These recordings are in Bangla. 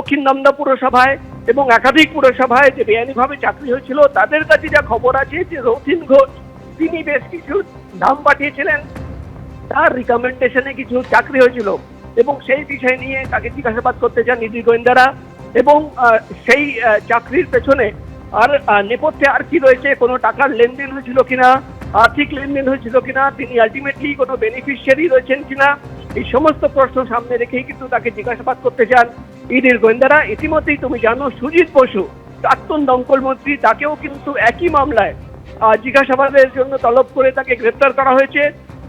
দক্ষিণ দমদম পুরসভায় এবং একাধিক পুরসভায় যে বেআইনিভাবে চাকরি হয়েছিল, তাদের কাছে যা খবর আছে যে রথীন ঘোষ তিনি বেশ কিছু নাম পাঠিয়েছিলেন, তার রিকমেন্ডেশনে কিছু চাকরি হয়েছিল এবং সেই বিষয় নিয়ে তাকে জিজ্ঞাসাবাদ করতে চান ইডি গোয়েন্দারা। এবং সেই চাকরির পেছনে আর নেপথ্যে আর কি রয়েছে, কোনো টাকার লেনদেন হয়েছিল কিনা, আর্থিক লেনদেন হয়েছিল কিনা, তিনি আলটিমেটলি কোনো বেনিফিশিয়ারি রয়েছেন কিনা, এই সমস্ত প্রশ্ন সামনে রেখেই কিন্তু তাকে জিজ্ঞাসাবাদ করতে চান ইডির গোয়েন্দারা। ইতিমধ্যেই তুমি জানো সুজিত বসু প্রাক্তন দমকল মন্ত্রী, তাকেও কিন্তু একই মামলায় জিজ্ঞাসাবাদের জন্য তলব করে তাকে গ্রেপ্তার করা হয়েছে।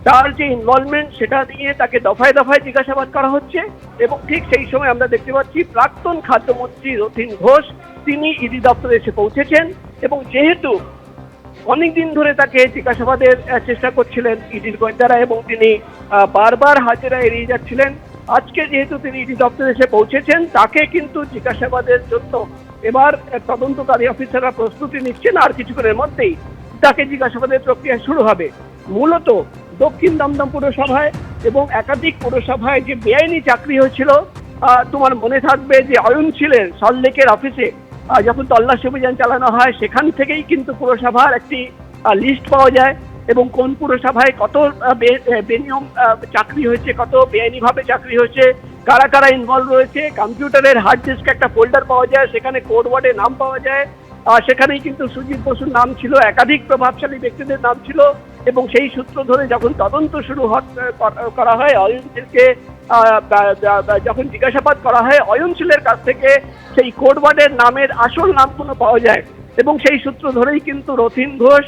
তার যে ইনভলভমেন্ট সেটা নিয়ে তাকে দফায় দফায় জিজ্ঞাসাবাদ করা হচ্ছে। এবং ঠিক সেই সময় আমরা দেখতে পাচ্ছি প্রাক্তন খাদ্যমন্ত্রী রথীন ঘোষ তিনি ইডি দপ্তরে এসে পৌঁছেছেন এবং যেহেতু অনেকদিন ধরে তাকে জিজ্ঞাসাবাদের চেষ্টা করছিলেন ইডির গোয়েন্দারা এবং তিনি বারবার হাজিরা এড়িয়ে যাচ্ছিলেন, আজকে যেহেতু তিনি ইডি দপ্তরে এসে পৌঁছেছেন তাকে কিন্তু জিজ্ঞাসাবাদের জন্য এবার তদন্তকারী অফিসাররা প্রস্তুতি নিচ্ছেন। আর কিছুক্ষণের মধ্যেই তাকে জিজ্ঞাসাবাদের প্রক্রিয়া শুরু হবে। মূলত দক্ষিণ দমদম পুরসভায় এবং একাধিক পুরসভায় যে বেআইনি চাকরি হয়েছিল, তোমার মনে থাকবে যে অয়নশীলের সল্টলেকের অফিসে যখন তল্লাশি অভিযান চালানো হয় সেখান থেকেই কিন্তু পুরসভার একটি লিস্ট পাওয়া যায় এবং কোন পুরসভায় কত বেনিয়ম চাকরি হয়েছে, কত বেআইনিভাবে চাকরি হয়েছে, কারা কারা ইনভলভ রয়েছে। কম্পিউটারের হার্ড ডিস্ক একটা ফোল্ডার পাওয়া যায়, সেখানে কোড ওয়ার্ডের নাম পাওয়া যায়, সেখানেই কিন্তু সুজিত বসুর নাম ছিল, একাধিক প্রভাবশালী ব্যক্তিদের নাম ছিল। এবং সেই সূত্র ধরে যখন তদন্ত শুরু করা হয়, অয়নশীলকে যখন জিজ্ঞাসাবাদ করা হয়, অয়নশীলের কাছ থেকে সেই কোড ওয়ার্ডের নামের আসল নামগুলো পাওয়া যায় এবং সেই সূত্র ধরেই কিন্তু রথীন ঘোষ,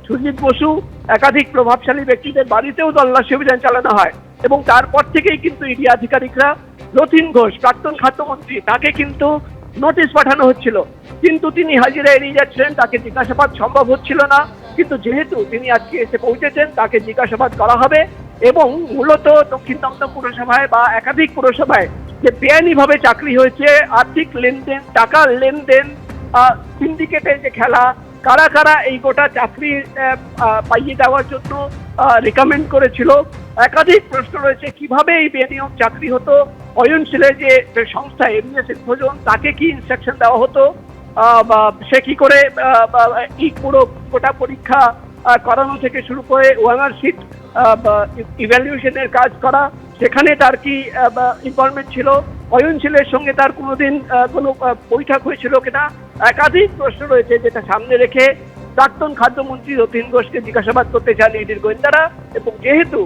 সুজিত বসু, একাধিক প্রভাবশালী ব্যক্তিদের বাড়িতেও তল্লাশি অভিযান চালানো হয়। এবং তারপর থেকেই কিন্তু ইডি আধিকারিকরা রথীন ঘোষ প্রাক্তন খাদ্যমন্ত্রী তাকে কিন্তু নোটিশ পাঠানো হচ্ছিল, কিন্তু তিনি হাজিরা এড়িয়ে যাচ্ছিলেন, তাকে জিজ্ঞাসাবাদ সম্ভব হচ্ছিল না। কিন্তু যেহেতু তিনি আজকে এসে পৌঁছেছেন তাকে জিজ্ঞাসাবাদ করা হবে এবং মূলত দক্ষিণ দমদম পুরসভায় বা একাধিক পুরসভায় যে বেআইনিভাবে চাকরি হয়েছে, আর্থিক লেনদেন, টাকার লেনদেন, সিন্ডিকেটের যে খেলা, কারা কারা এই গোটা চাকরি পাইয়ে দেওয়ার জন্য রিকমেন্ড করেছিল, একাধিক প্রশ্ন রয়েছে। কিভাবে এই বেনিয়ম চাকরি হতো, অয়নশীলের যে সংস্থা এমএস ইনফোজন তাকে কি ইনস্ট্রাকশন দেওয়া হতো, সে কি করে এই পুরো গোটা পরীক্ষা করানো থেকে শুরু করে ওএমআর শিট ইভ্যালুয়েশনের কাজ করা, সেখানে তার কি ইনভলভমেন্ট ছিল, অয়নশীলের সঙ্গে তার কোনোদিন কোনো বৈঠক হয়েছিল কিনা, একাধিক প্রশ্ন রয়েছে যেটা সামনে রেখে প্রাক্তন খাদ্যমন্ত্রী রথীন ঘোষকে জিজ্ঞাসাবাদ করতে চান ইডির গোয়েন্দারা। এবং যেহেতু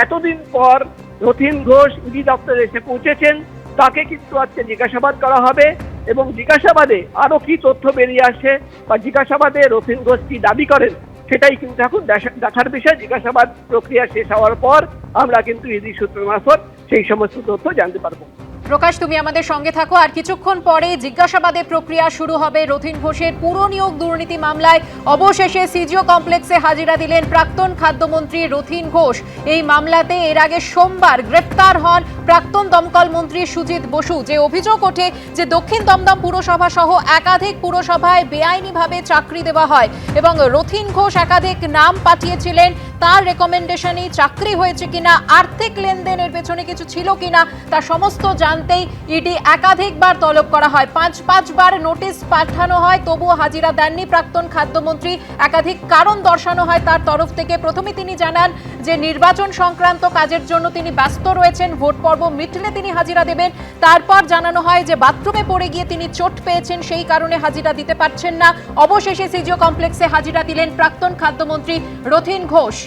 এতদিন পর রথীন ঘোষ ইডি দপ্তরে এসে পৌঁছেছেন, তাকে কিন্তু আজকে জিজ্ঞাসাবাদ করা হবে এবং জিজ্ঞাসাবাদে আরো কি তথ্য বেরিয়ে আসে বা জিজ্ঞাসাবাদে রথীন ঘোষ কি দাবি করেন সেটাই কিন্তু এখন দেখার বিষয়। জিজ্ঞাসাবাদ প্রক্রিয়া শেষ হওয়ার পর আমরা কিন্তু ইডি সূত্র মারফত সেই সমস্ত তথ্য জানতে পারবো। প্রকাশ, তুমি আমাদের সঙ্গে থাকো। আর কিছুক্ষণ পরে জিজ্ঞাসাবাদের প্রক্রিয়া শুরু হবে রথীন ঘোষের পুরো নিয়োগ দুর্নীতি মামলায়। অবশেষে সিজিও কমপ্লেক্সে হাজিরা দিলেন প্রাক্তন খাদ্যমন্ত্রী রথীন ঘোষ। এই মামলাতে এর আগে সোমবার গ্রেফতার হন প্রাক্তন দমকল মন্ত্রী সুজিত বসু। যে অভিযোগ ওঠে যে দক্ষিণ দমদম পুরসভা সহ একাধিক পুরসভায় বেআইনিভাবে চাকরি দেওয়া হয় এবং রথীন ঘোষ একাধিক নাম পাঠিয়েছিলেন, তার রেকমেন্ডেশনেই চাকরি হয়েছে কিনা, আর্থিক লেনদেনের পেছনে কিছু ছিল কিনা, তা সমস্ত জানতেই ইডি একাধিকবার তলব করা হয়। পাঁচবার নোটিশ পাঠানো হয়, তবুও হাজিরা দেননি প্রাক্তন খাদ্যমন্ত্রী। একাধিক কারণ দর্শানো হয় তার তরফ থেকে। প্রথমে তিনি জানান যে নির্বাচন সংক্রান্ত কাজের জন্য তিনি ব্যস্ত রয়েছেন, ভোট পর্ব মিটলে তিনি হাজিরা দেবেন। তারপর জানানো হয় যে বাথরুমে পড়ে গিয়ে তিনি চোট পেয়েছেন, সেই কারণে হাজিরা দিতে পারছেন না। অবশেষে সিজিও কমপ্লেক্সে হাজিরা দিলেন প্রাক্তন খাদ্যমন্ত্রী রথীন ঘোষ।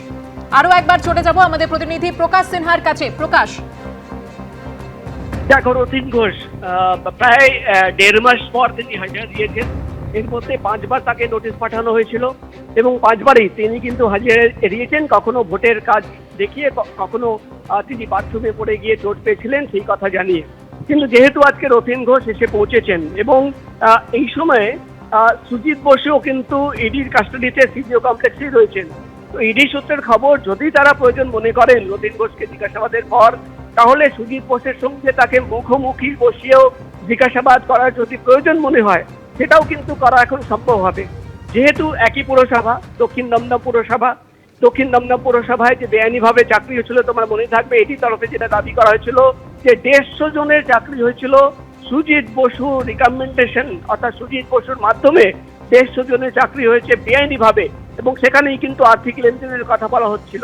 আরো একবার চলে যাব আমাদের প্রতিনিধি প্রকাশ সিনহার কাছে। প্রকাশ, দেখো, রথীন ঘোষ প্রায় 1.5 মাস পর তিনি হাজিরা দিয়েছেন। এর মধ্যে 5 বার তাকে নোটিশ পাঠানো হয়েছিল এবং 5 বারই তিনি কিন্তু হাজিরা এড়িয়েছেন, কখনো ভোটের কাজ দেখিয়ে, কখনো তিনি বাথরুমে পড়ে গিয়ে চোট পেয়েছিলেন সেই কথা জানিয়ে। কিন্তু যেহেতু আজকে রথীন ঘোষ এসে পৌঁছেছেন এবং এই সময়ে সুজিত বসুও কিন্তু ইডির কাস্টাডিতে সিজিও কমপ্লেক্সেই রয়েছেন, তো ইডি সূত্রের খবর যদি তারা প্রয়োজন মনে করেন রথীন ঘোষকে জিজ্ঞাসাবাদের পর, তাহলে সুজিত বোসের সঙ্গে তাকে মুখোমুখি বসিয়েও জিজ্ঞাসাবাদ করার যদি প্রয়োজন মনে হয় সেটাও কিন্তু করা এখন সম্ভব হবে। যেহেতু একই পুরসভা দক্ষিণ দমদম পুরসভা, দক্ষিণ দমদম পুরসভায় যে বেআইনিভাবে চাকরি হয়েছিল তোমার মনে থাকবে এটি তরফে যেটা দাবি করা হয়েছিল যে 150 জনের চাকরি হয়েছিল সুজিত বসু রিকমেন্ডেশন অর্থাৎ সুজিত বসুর মাধ্যমে দেশ সৃজনে চাকরি হয়েছে বেআইনি ভাবে, এবং সেখানেই কিন্তু আর্থিক লেনদেনের কথা বলা হচ্ছিল।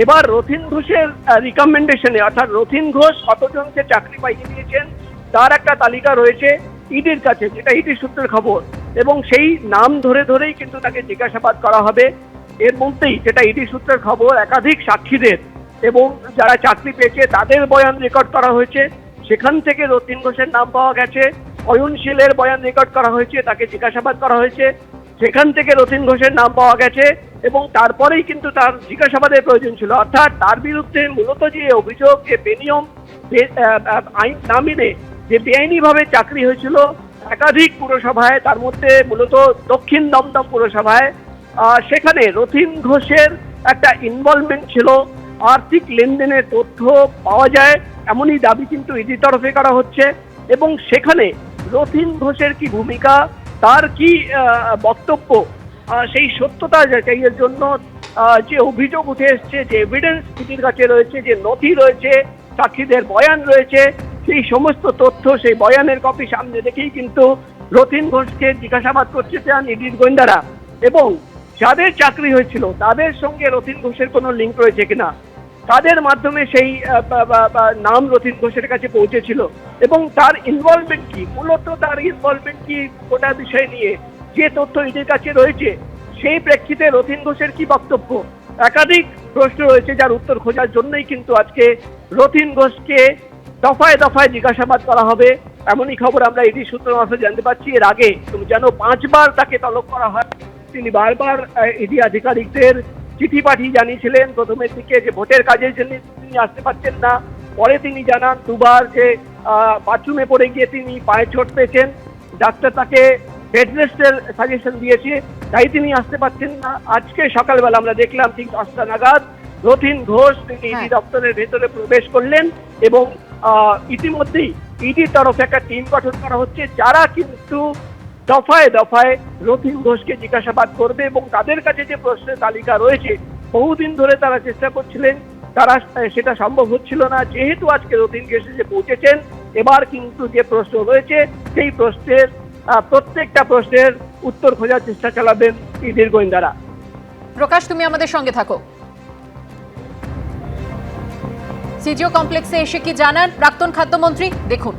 এবার রথীন ঘোষের রিকমেন্ডেশনে অর্থাৎ রথীন ঘোষ কতজনকে চাকরি পাইয়ে দিয়েছেন তার একটা তালিকা রয়েছে ইডির কাছে, যেটা ইডি সূত্রের খবর, এবং সেই নাম ধরে ধরেই কিন্তু তাকে জিজ্ঞাসাবাদ করা হবে। এর মধ্যেই যেটা ইডি সূত্রের খবর, একাধিক সাক্ষীদের এবং যারা চাকরি পেয়েছে তাদের বয়ান রেকর্ড করা হয়েছে। সেখান থেকে রথীন ঘোষের নাম পাওয়া গেছে, অয়নশীলের বয়ান রেকর্ড করা হয়েছে, তাকে জিজ্ঞাসাবাদ করা হয়েছে। সেখান থেকে রথীন ঘোষের নাম পাওয়া গেছে এবং তারপরেই কিন্তু তার জিজ্ঞাসাবাদের প্রয়োজন ছিল। অর্থাৎ তার বিরুদ্ধে মূলত যে অভিযোগ, যে বেনিয়ম আইন না মেনে যে বেআইনিভাবে চাকরি হয়েছিল একাধিক পুরসভায়, তার মধ্যে মূলত দক্ষিণ দমদম পুরসভায়, সেখানে রথীন ঘোষের একটা ইনভলভমেন্ট ছিল। আর্থিক লেনদেনের তথ্য পাওয়া যায় এমনই দাবি কিন্তু ইডির তরফে করা হচ্ছে, এবং সেখানে রথীন ঘোষের কি ভূমিকা, তার কি বক্তব্য, সেই সত্যতা যাচাইয়ের জন্য যে অভিযোগ উঠে এসছে, যে এভিডেন্স ইডির কাছে রয়েছে, যে নথি রয়েছে, সাক্ষীদের বয়ান রয়েছে, সেই সমস্ত তথ্য, সেই বয়ানের কপি সামনে রেখেই কিন্তু রথীন ঘোষকে জিজ্ঞাসাবাদ করতে চান ইডির গোয়েন্দারা, এবং যাদের চাকরি হয়েছিল তাদের সঙ্গে রথীন ঘোষের কোনো লিঙ্ক রয়েছে কিনা, তাদের মাধ্যমে সেই নাম রথীন ঘোষের কাছে পৌঁছেছিল, এবং তার ইনভলভমেন্ট কি, মূলত তার ইনভলভমেন্ট কি গোটা বিষয় নিয়ে যে তথ্য ইডির কাছে রয়েছে, সেই প্রেক্ষিতে রথীন ঘোষের কি বক্তব্য, একাধিক প্রশ্ন রয়েছে যার উত্তর খোঁজার জন্যই কিন্তু আজকে রথীন ঘোষকে দফায় দফায় জিজ্ঞাসাবাদ করা হবে, এমনই খবর আমরা ইডি সূত্র মারফত জানতে পারছি। এর আগে যেন 5 বার তাকে তলব করা হয়। তিনি বারবার ইডি আধিকারিকদের চিঠি পাঠিয়ে জানিয়েছিলেন প্রথমের দিকে যে ভোটের কাজের জন্য তিনি আসতে পারছেন না। পরে তিনি জানান দুবার যে বাথরুমে পড়ে গিয়ে তিনি পায়ে চোট পেয়েছেন, ডাক্তার তাকে বেড রেস্টের সাজেশন দিয়েছে, তাই তিনি আসতে পারছেন না। আজকে সকালবেলা আমরা দেখলাম ঠিক 10টা নাগাদ রথীন ঘোষ তিনি ইডি দপ্তরের ভেতরে প্রবেশ করলেন, এবং ইতিমধ্যেই ইডির তরফে একটা টিম গঠন করা হচ্ছে যারা কিন্তু দফায় দফায় রথীন ঘোষকে জিজ্ঞাসাবাদ করবে, এবং তাদের কাছে যে প্রশ্নের তালিকা রয়েছে বহুদিন ধরে তারা চেষ্টা করছিলেন, তারা সেটা সম্ভব হচ্ছিল না। যেহেতু আজকে রথীন ঘোষ যে পৌঁছেছেন, এবার কিন্তু যে প্রশ্ন রয়েছে সেই প্রশ্নের প্রত্যেকটা প্রশ্নের উত্তর খোঁজার চেষ্টা চালাবেন ইডির গোয়েন্দারা। প্রকাশ, তুমি আমাদের সঙ্গে থাকো। সিজিও কমপ্লেক্সে এসে কি জানান প্রাক্তন খাদ্যমন্ত্রী, দেখুন।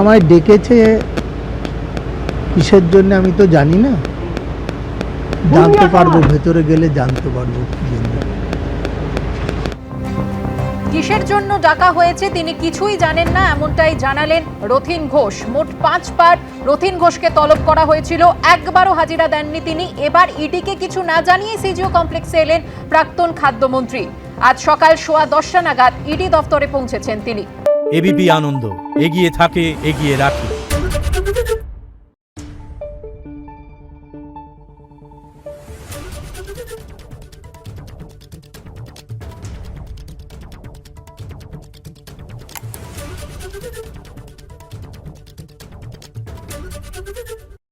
আমায় ডেকেছে কিসের জন্য আমি তো জানি না, জানতে পারবো, ভেতরে গেলে জানতে পারবো কিসের জন্য ডাকা হয়েছে তিনি কিছুই জানেন না, এমনটাই জানালেন রথীন ঘোষ। মোট 5 বার রথীন ঘোষকে তলব করা হয়েছিল, একবারও হাজিরা দেননি তিনি। এবার ইডিকে কিছু না জানিয়ে সিজিও কমপ্লেক্সে এলেন প্রাক্তন খাদ্যমন্ত্রী। আজ সকাল 10:15 নাগাদ ইডি দফতরে পৌঁছেছেন তিনি। এবিপি আনন্দ, এগিয়ে থাকে, এগিয়ে রাখে।